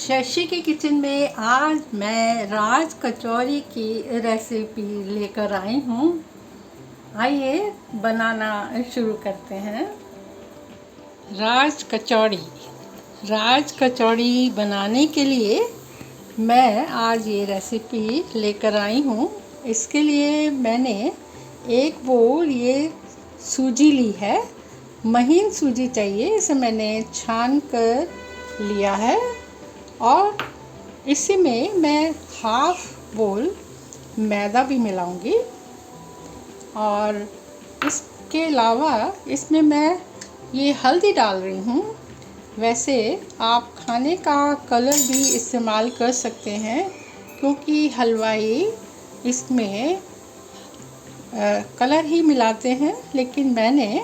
शशि की किचन में आज मैं राज कचौरी की रेसिपी लेकर आई हूँ। आइए बनाना शुरू करते हैं। राज कचौड़ी बनाने के लिए मैं आज ये रेसिपी लेकर आई हूँ। इसके लिए मैंने एक बोल ये सूजी ली है। महीन सूजी चाहिए। इसे मैंने छान कर लिया है और इसी में मैं हाफ बोल मैदा भी मिलाऊंगी और इसके अलावा इसमें मैं ये हल्दी डाल रही हूँ। वैसे आप खाने का कलर भी इस्तेमाल कर सकते हैं क्योंकि हलवाई इसमें कलर ही मिलाते हैं, लेकिन मैंने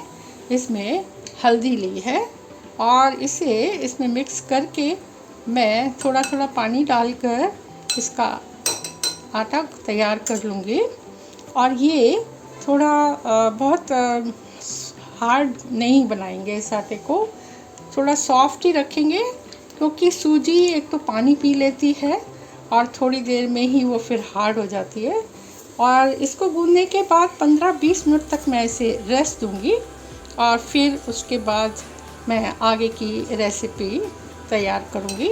इसमें हल्दी ली है और इसे इसमें मिक्स करके मैं थोड़ा थोड़ा पानी डालकर इसका आटा तैयार कर लूँगी। और ये थोड़ा बहुत हार्ड नहीं बनाएंगे, इस आटे को थोड़ा सॉफ्ट ही रखेंगे क्योंकि सूजी एक तो पानी पी लेती है और थोड़ी देर में ही वो फिर हार्ड हो जाती है। और इसको गूंदने के बाद 15-20 मिनट तक मैं इसे रेस्ट दूँगी और फिर उसके बाद मैं आगे की रेसिपी तैयार करूँगी।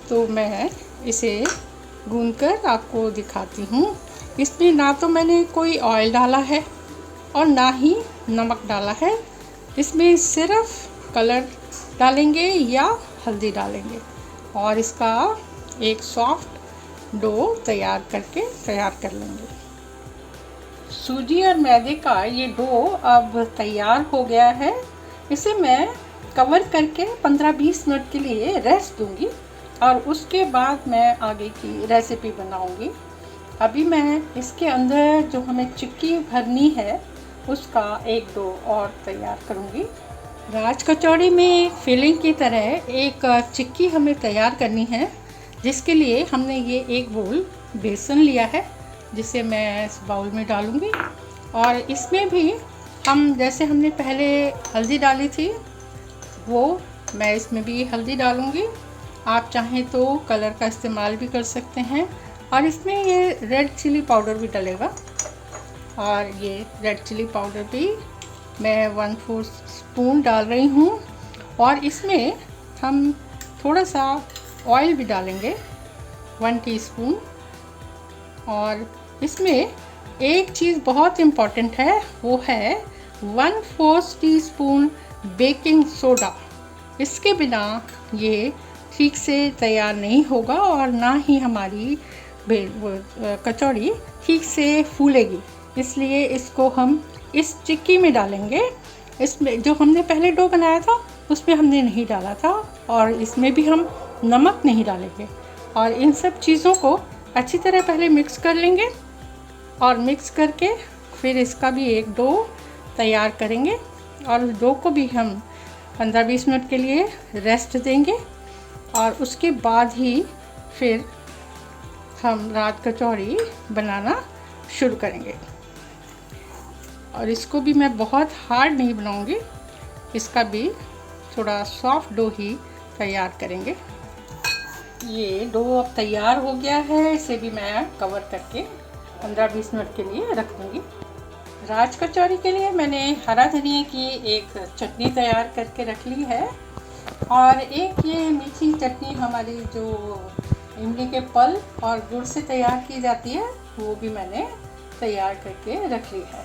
तो मैं इसे गूंदकर आपको दिखाती हूँ। इसमें ना तो मैंने कोई ऑयल डाला है और ना ही नमक डाला है। इसमें सिर्फ कलर डालेंगे या हल्दी डालेंगे और इसका एक सॉफ्ट डो तैयार कर लेंगे। सूजी और मैदे का ये डो अब तैयार हो गया है। इसे मैं कवर करके 15-20 मिनट के लिए रेस्ट दूंगी और उसके बाद मैं आगे की रेसिपी बनाऊंगी। अभी मैं इसके अंदर जो हमें चिक्की भरनी है उसका एक डो और तैयार करूंगी। राज कचौड़ी में फिलिंग की तरह एक चिक्की हमें तैयार करनी है, जिसके लिए हमने ये एक बोल बेसन लिया है जिसे मैं इस बाउल में डालूंगी। और इसमें भी हम जैसे हमने पहले हल्दी डाली थी वो मैं इसमें भी हल्दी डालूंगी। आप चाहें तो कलर का इस्तेमाल भी कर सकते हैं और इसमें ये रेड चिली पाउडर भी डलेगा और ये रेड चिली पाउडर भी मैं 1/4 स्पून डाल रही हूँ। और इसमें हम थोड़ा सा ऑयल भी डालेंगे 1 टीस्पून। और इसमें एक चीज़ बहुत इम्पॉर्टेंट है, वो है 1/4 टीस्पून बेकिंग सोडा। इसके बिना ये ठीक से तैयार नहीं होगा और ना ही हमारी कचौड़ी ठीक से फूलेगी। इसलिए इसको हम इस चिक्की में डालेंगे। इसमें जो हमने पहले डो बनाया था उसमें हमने नहीं डाला था और इसमें भी हम नमक नहीं डालेंगे। और इन सब चीज़ों को अच्छी तरह पहले मिक्स कर लेंगे और मिक्स करके फिर इसका भी एक डो तैयार करेंगे और उस डो को भी हम 15-20 मिनट के लिए रेस्ट देंगे और उसके बाद ही फिर हम राज कचौड़ी बनाना शुरू करेंगे। और इसको भी मैं बहुत हार्ड नहीं बनाऊंगी, इसका भी थोड़ा सॉफ्ट डो ही तैयार करेंगे। ये डो अब तैयार हो गया है, इसे भी मैं कवर करके 15-20 मिनट के लिए रख दूँगी। राज कचौरी के लिए मैंने हरा धनिया की एक चटनी तैयार करके रख ली है और एक ये मीठी चटनी हमारी जो इमली के पल और गुड़ से तैयार की जाती है वो भी मैंने तैयार करके रख ली है।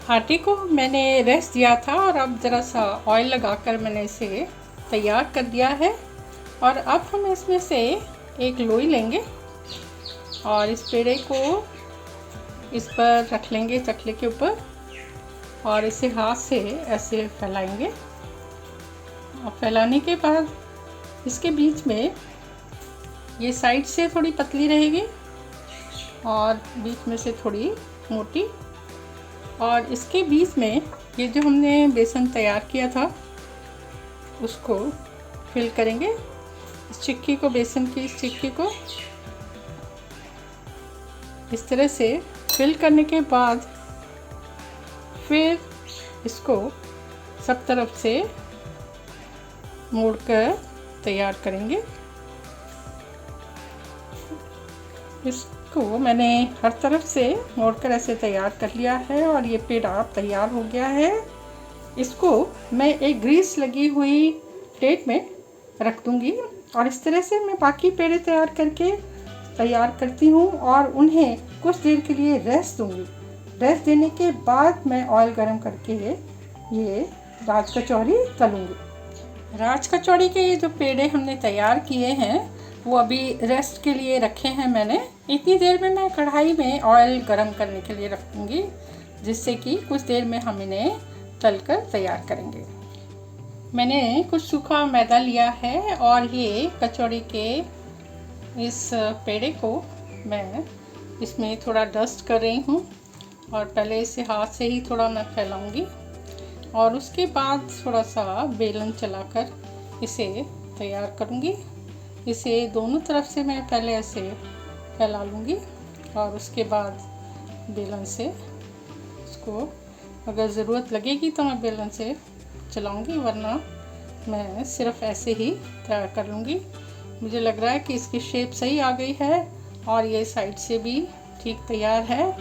आटे को मैंने रेस्ट दिया था और अब ज़रा सा ऑयल लगाकर मैंने इसे तैयार कर दिया है। और अब हम इसमें से एक लोई लेंगे और इस पेड़े को इस पर रख लेंगे चकले के ऊपर और इसे हाथ से ऐसे फैलाएंगे। और फैलाने के बाद इसके बीच में ये साइड से थोड़ी पतली रहेगी और बीच में से थोड़ी मोटी। और इसके बीच में ये जो हमने बेसन तैयार किया था उसको फिल करेंगे। इस चिक्की को, बेसन की इस चिक्की को इस तरह से फिल करने के बाद फिर इसको सब तरफ से मोड़कर तैयार करेंगे इसको मैंने हर तरफ से मोड़कर ऐसे तैयार कर लिया है और ये पेड़ा तैयार हो गया है। इसको मैं एक ग्रीस लगी हुई प्लेट में रख दूँगी और इस तरह से मैं बाकी पेड़े तैयार करती हूँ और उन्हें कुछ देर के लिए रेस्ट दूँगी। रेस्ट देने के बाद मैं ऑयल गरम करके ये राज कचौरी तलूँगी। राज कचौरी के ये जो पेड़े हमने तैयार किए हैं वो अभी रेस्ट के लिए रखे हैं मैंने। इतनी देर में मैं कढ़ाई में ऑयल गरम करने के लिए रखूँगी, जिससे कि कुछ देर में हम इन्हें तलकर तैयार करेंगे। मैंने कुछ सूखा मैदा लिया है और ये कचौड़ी के इस पेड़े को मैं इसमें थोड़ा डस्ट कर रही हूँ और पहले इसे हाथ से ही थोड़ा मैं फैलाऊंगी और उसके बाद थोड़ा सा बेलन चलाकर इसे तैयार करूँगी। इसे दोनों तरफ से मैं पहले ऐसे फैला लूँगी और उसके बाद बेलन से इसको, अगर ज़रूरत लगेगी तो मैं बेलन से चलाऊँगी, वरना मैं सिर्फ ऐसे ही तैयार कर लूँगी। मुझे लग रहा है कि इसकी शेप सही आ गई है और ये साइड से भी ठीक तैयार है।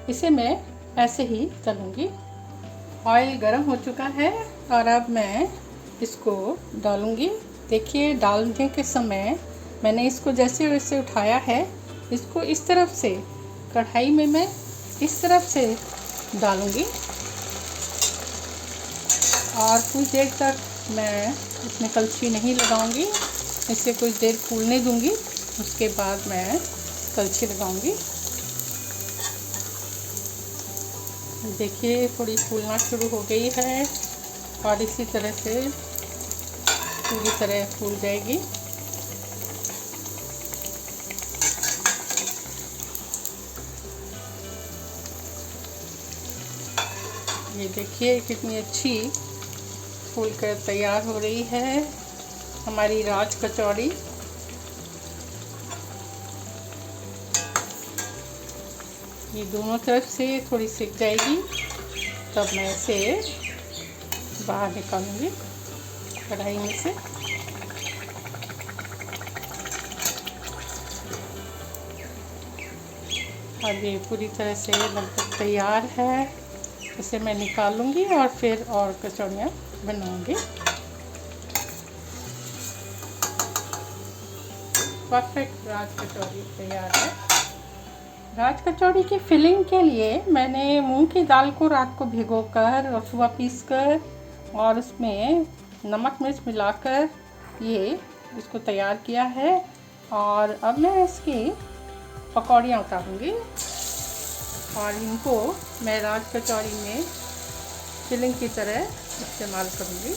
इसे मैं ऐसे ही तलूँगी। ऑयल गरम हो चुका है और अब मैं इसको डालूँगी। देखिए, डालने के समय मैंने इसको जैसे वैसे उठाया है, इसको इस तरफ से कढ़ाई में मैं इस तरफ से डालूँगी और कुछ देर तक मैं इसमें कलछी नहीं लगाऊंगी। इसे कुछ देर फूलने दूंगी, उसके बाद मैं कलछी लगाऊंगी। देखिए, थोड़ी फूलना शुरू हो गई है और इसी तरह से पूरी तरह फूल जाएगी। ये देखिए कितनी अच्छी फूल कर तैयार हो रही है हमारी राज कचौड़ी। ये दोनों तरफ से थोड़ी सिक जाएगी, तब मैं इसे बाहर निकालूंगी कढ़ाई में से। अब ये पूरी तरह से लगभग तैयार है। इसे मैं निकाल लूँगी और फिर और कचौड़ियाँ बनाऊँगी। परफेक्ट राज कचौड़ी तैयार है। राज कचौड़ी की फिलिंग के लिए मैंने मूंग की दाल को रात को भिगोकर और सुबह पीसकर और उसमें नमक मिर्च मिलाकर ये इसको तैयार किया है और अब मैं इसकी पकौड़ियाँ उतारूँगी और इनको मैं राज कचौड़ी में फिलिंग की तरह इस्तेमाल करूँगी।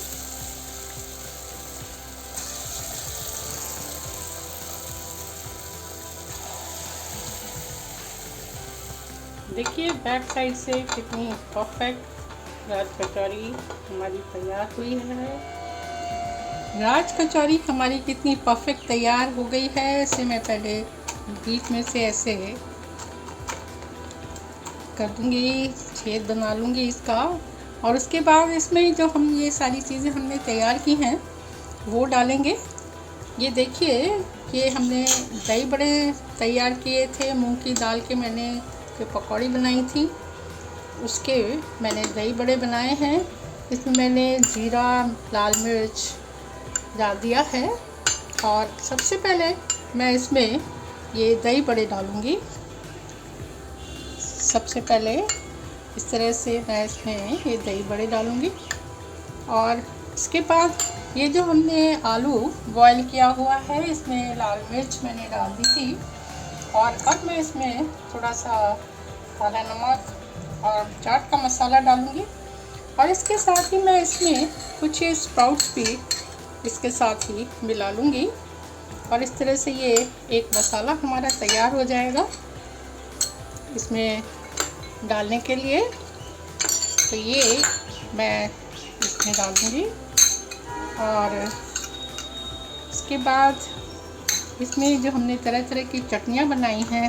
देखिए, बैक साइड से कितनी परफेक्ट राज कचौड़ी हमारी तैयार हुई है। राज कचौड़ी हमारी कितनी परफेक्ट तैयार हो गई है। इसे मैं पहले बीच में से ऐसे कर दूँगी, छेद बना लूँगी इसका और उसके बाद इसमें जो हम ये सारी चीज़ें हमने तैयार की हैं वो डालेंगे। ये देखिए, ये हमने दही बड़े तैयार किए थे, मूंग की दाल के मैंने जो पकौड़ी बनाई थी उसके मैंने दही बड़े बनाए हैं। इसमें मैंने जीरा, लाल मिर्च डाल दिया है और सबसे पहले मैं इसमें ये दही बड़े डालूँगी। सबसे पहले इस तरह से मैं इसमें ये दही बड़े डालूँगी और इसके बाद ये जो हमने आलू बॉईल किया हुआ है, इसमें लाल मिर्च मैंने डाल दी थी और अब मैं इसमें थोड़ा सा काला नमक और चाट का मसाला डालूँगी और इसके साथ ही मैं इसमें कुछ स्प्राउट्स भी इसके साथ ही मिला लूँगी और इस तरह से ये एक मसाला हमारा तैयार हो जाएगा इसमें डालने के लिए। तो ये मैं इसमें डाल दूँगी और इसके बाद इसमें जो हमने तरह तरह की चटनियाँ बनाई हैं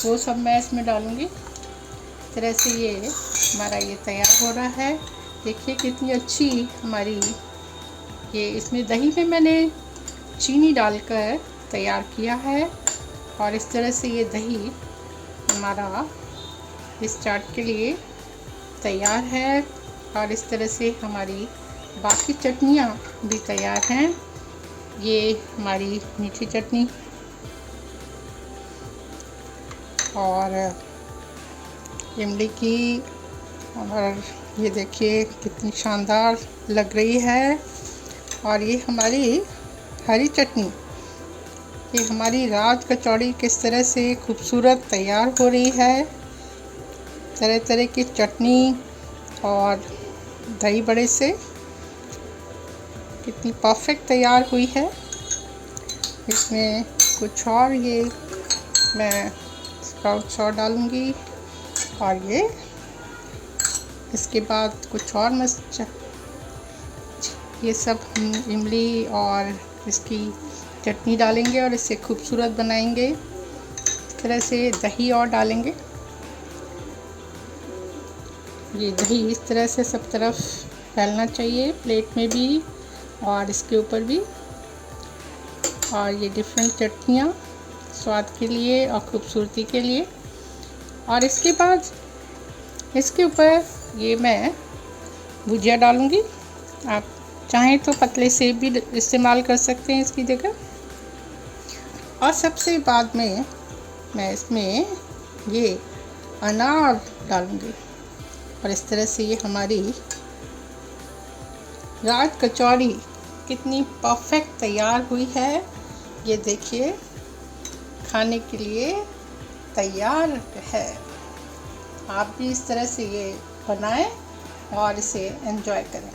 वो सब मैं इसमें डालूँगी। इस तरह से ये हमारा ये तैयार हो रहा है। देखिए कितनी अच्छी हमारी ये, इसमें दही में मैंने चीनी डालकर तैयार किया है और इस तरह से ये दही हमारा इस चाट के लिए तैयार है। और इस तरह से हमारी बाकी चटनियाँ भी तैयार हैं। ये हमारी मीठी चटनी और इमली की, और ये देखिए कितनी शानदार लग रही है। और ये हमारी हरी चटनी, ये हमारी राज कचौड़ी किस तरह से खूबसूरत तैयार हो रही है। तरह तरह की चटनी और दही बड़े से कितनी परफेक्ट तैयार हुई है। इसमें कुछ और ये मैं स्प्राउट सॉस डालूँगी और ये इसके बाद कुछ और ये सब हम इमली और इसकी चटनी डालेंगे और इसे खूबसूरत बनाएंगे। इस तरह से दही और डालेंगे। ये दही इस तरह से सब तरफ फैलना चाहिए, प्लेट में भी और इसके ऊपर भी। और ये डिफरेंट चटनियाँ स्वाद के लिए और खूबसूरती के लिए। और इसके बाद इसके ऊपर ये मैं भुजिया डालूँगी। आप चाहें तो पतले सेब भी इस्तेमाल कर सकते हैं इसकी जगह। और सबसे बाद में मैं इसमें ये अनार डालूँगी। और इस तरह से ये हमारी राज कचौड़ी कितनी परफेक्ट तैयार हुई है। ये देखिए खाने के लिए तैयार है। आप भी इस तरह से ये बनाएं और इसे एंजॉय करें।